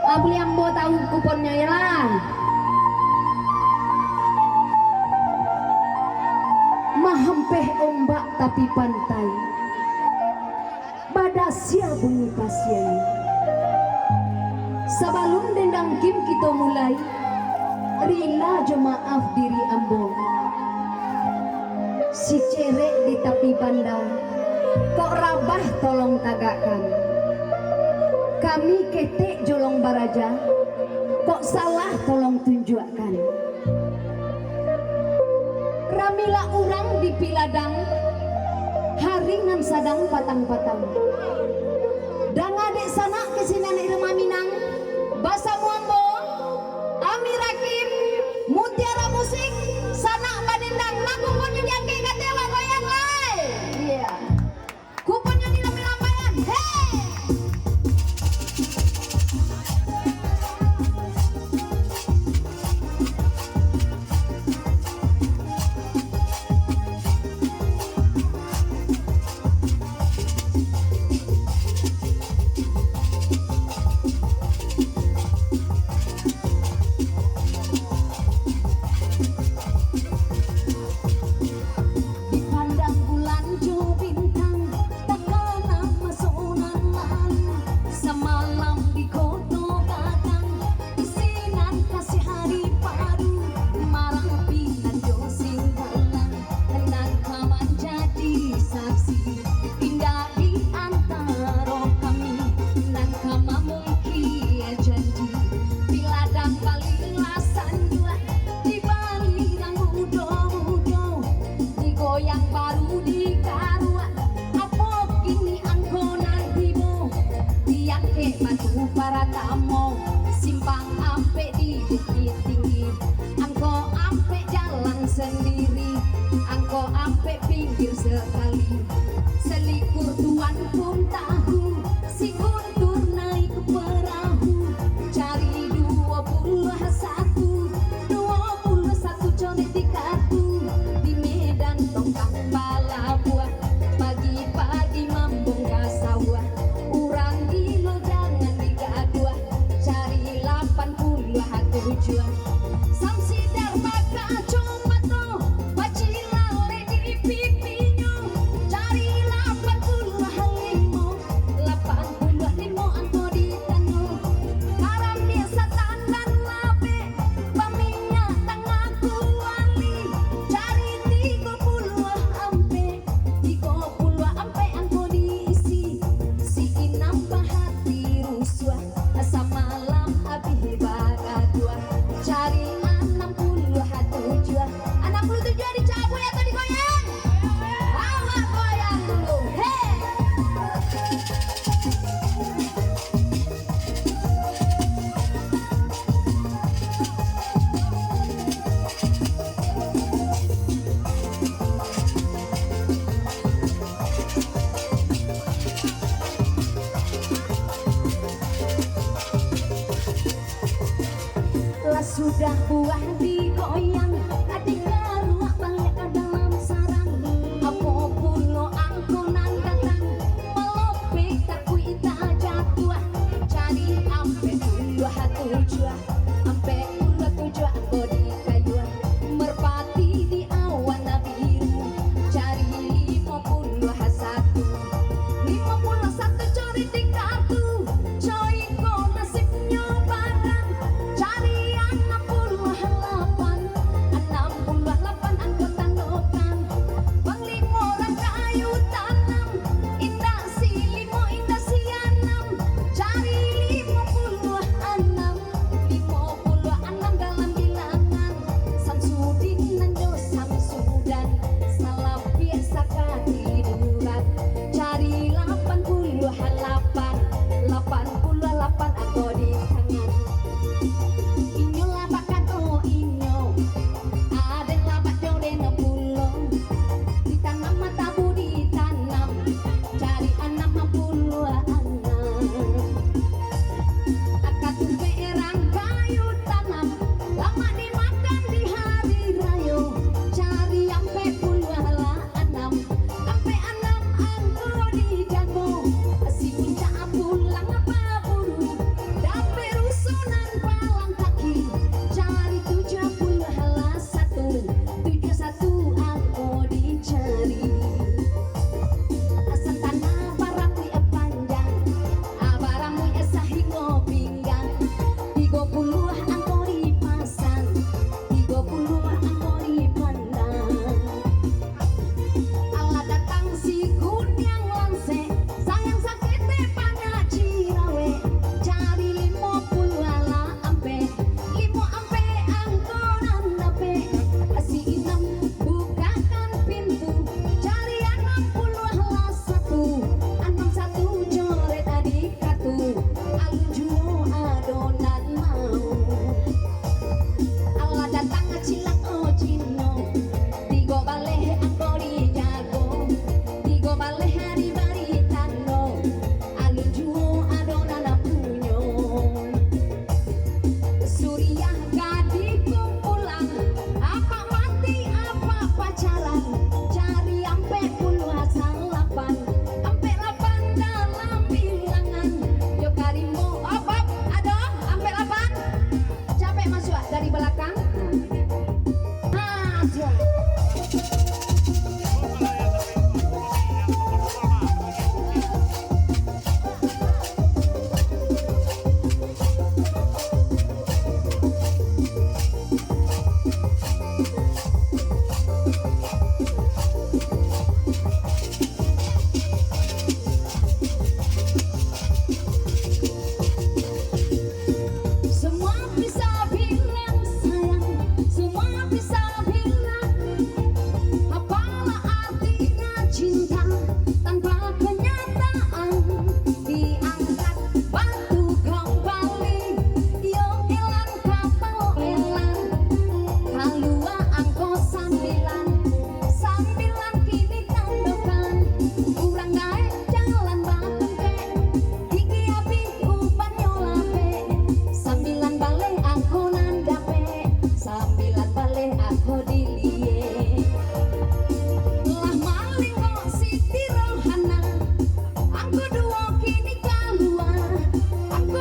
Abli ambo tahu kuponnya ya lah. Mahempeh ombak tapi pantai, badasya bunyi pasien. Sebelum dendang kim kita mulai, rila jo maaf diri ambo. Si cerek di tepi banda, kok rabah tolong tagakan. Kami ketek jolong baraja, kok salah tolong tunjukkan. Ramila urang di piladang, haringan sadang patang-patang. Dan adik sanak kesinan irma minang, basa muambo, amirakim, mutiara musik, sanak badendang, lagu kunjung yang kegatewa goyang lai. Iya. Kuponnya di lambai-lambaian, hei. Para tamu simpang ampe di bukit tinggi, angko ampe jalan sendiri, angko ampe pinggir sekali. Selikur tuan pun tahu, si guntur naik ke perahu, cari 21 coret di kartu, di medan tongkang bala buah, pagi-pagi membongkar sawah. Urang gilo jangan digaduh, cari 80 tujuan. Samsidar maka cuma tuh pacila di pipinya, cari 80 limo, 80 limo angko di tanu. Haram biasa tandan labe, paminya tengah kuali, cari 30 ampe angko diisi. Si inam bahati ruswa, asa malam abih bagadua, cari 67. 67 dicabut atau digoyang? Awak goyang dulu, hei. Lah sudah buah digoyang, adik garuak balik ke dalam sarang. Apa pulo angkonan datang, melopek takui tak jatuh, cari ampe 27, ampe 27 angko di kayuan, merpati di awan biru, cari 51, 51 cari di kartu, coy ko nasibnya barang, cari 60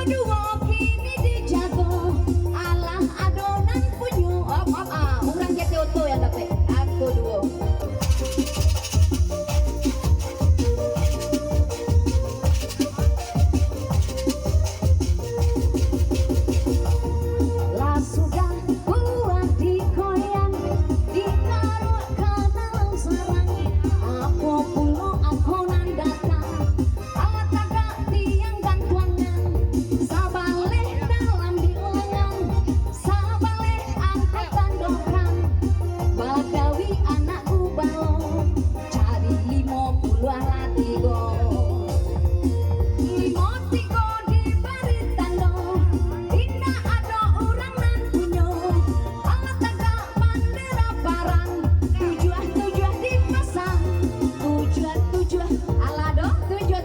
dua kini dijago alah adonan punyo orang jadi oto ya tapi aku dua lah sudah buat dikoyang ditaruh ke dalam sarang aku pulau aku nandata alat tagak tiang gantuangan sabaleh dalam bilangan sabaleh angkat tandokan bagawi anakku balong cari 50 tigo 53 di bari tando tidak ada orang nan punyo alat tagak bandera barang tujuan dipasang tujuan alado tujuan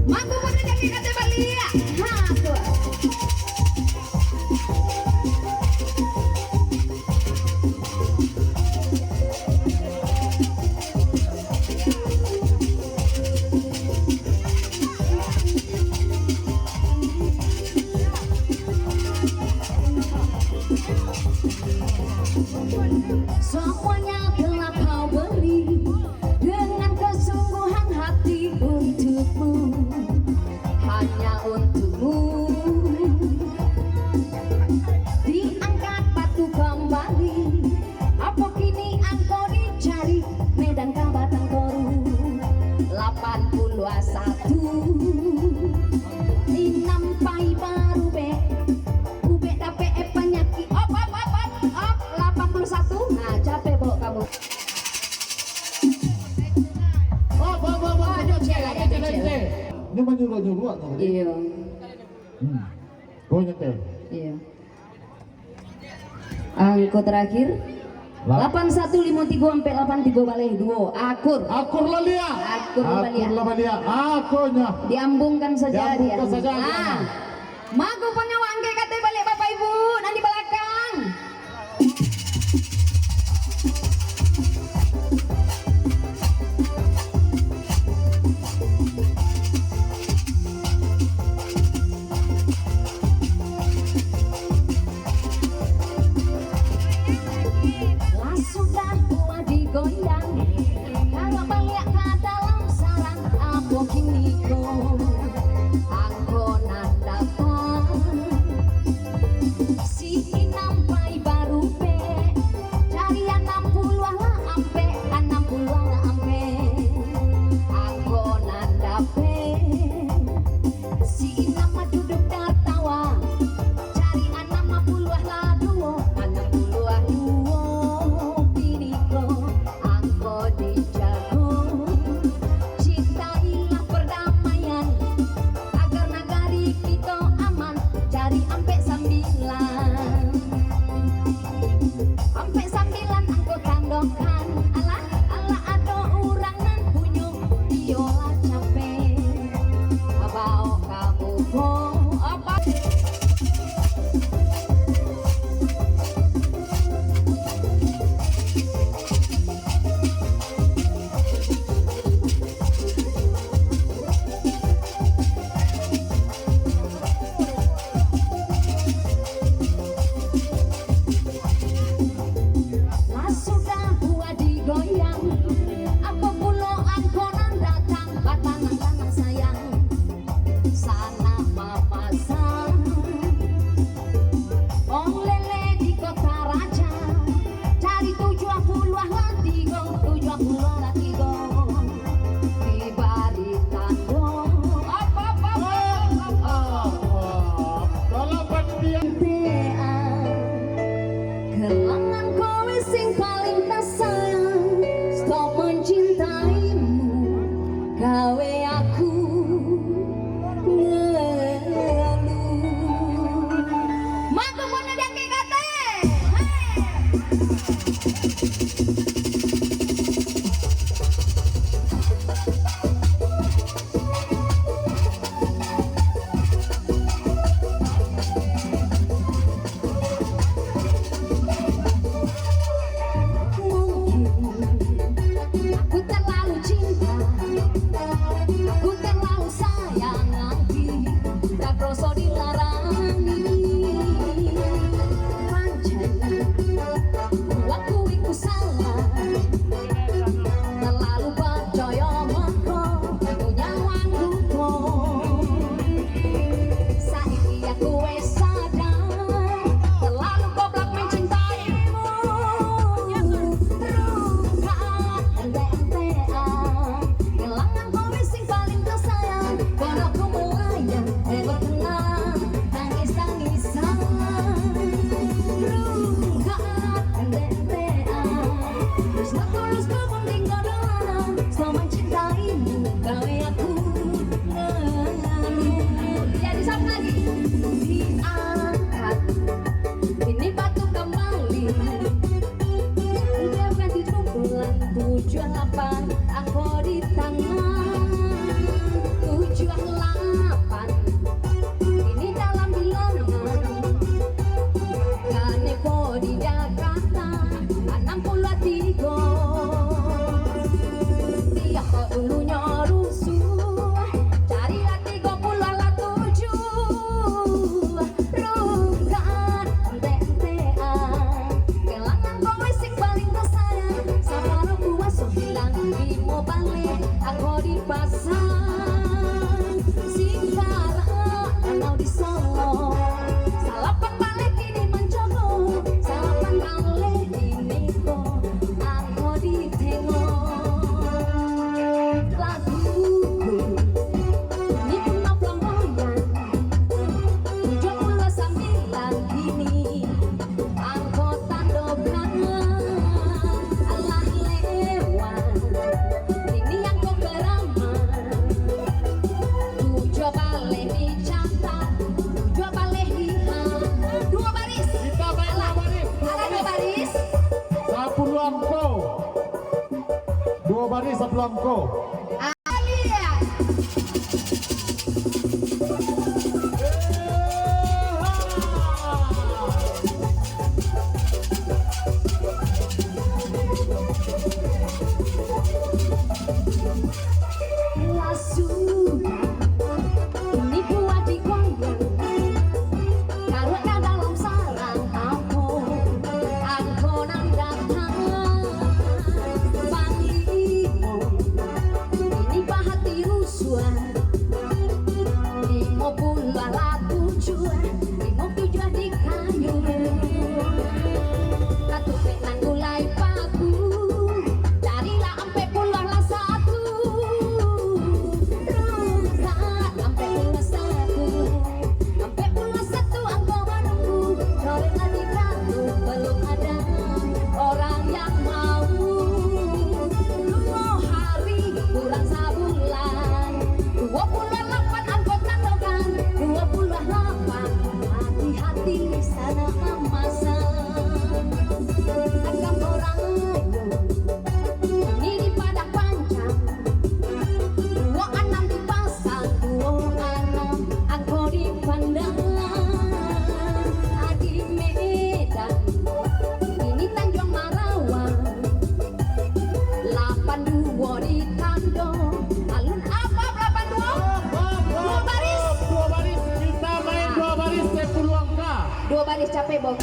mangku pada jadi kata balia tuh semuanya telah kau beri dengan kesungguhan hati untukmu hanya untukmu diangkat batu kembali apa kini engkau dicari medan kabatang toru 81 dinampai baru ube dape penyakit op 81 nah capek bawa kamu Ini menyuruh-nyuruh atau apa? iya Kau nyetel? iya angko terakhir 8153 sampai 83 balik 2 akur Akur lalia. Akur lalia. lalia. Akurnya. diambungkan saja dia Diambungkan saja dia. magu pengawang kate balik bapak ibu nanti belakang lah sudah buat digoyang kalau balik ke dalam sarang aku kini kau aku nandakan si nampai baru pe carian 60 lah ampe 60 lah ampe aku nandape si nama duduk tertawa carian 60 lah duo 60 lah duo diriku aku dijago cintailah perdamaian agar nagari baris sebelah ko. Lihat. Ini buat digoyang karena dalam sarang aku nang datang panglimo ini bahati rusuhan limo puluh limo tujuan di kayu katupek nang gulai paku carilah ampe puluh lah satu angko menunggu sore adik kamu belum ada orang yang mau 2 hari kurang sebulan 28 angkot tandokan 28 hati-hati sana memasang agam orang ini di Padang Panjang 26 dipasang 26 angko dipandang di Medan ini Tanjung Marawan 82 di Tandong alun apa 82 dua baris Dua baris. Kita main dua baris 10 angka. 2 baris capek bos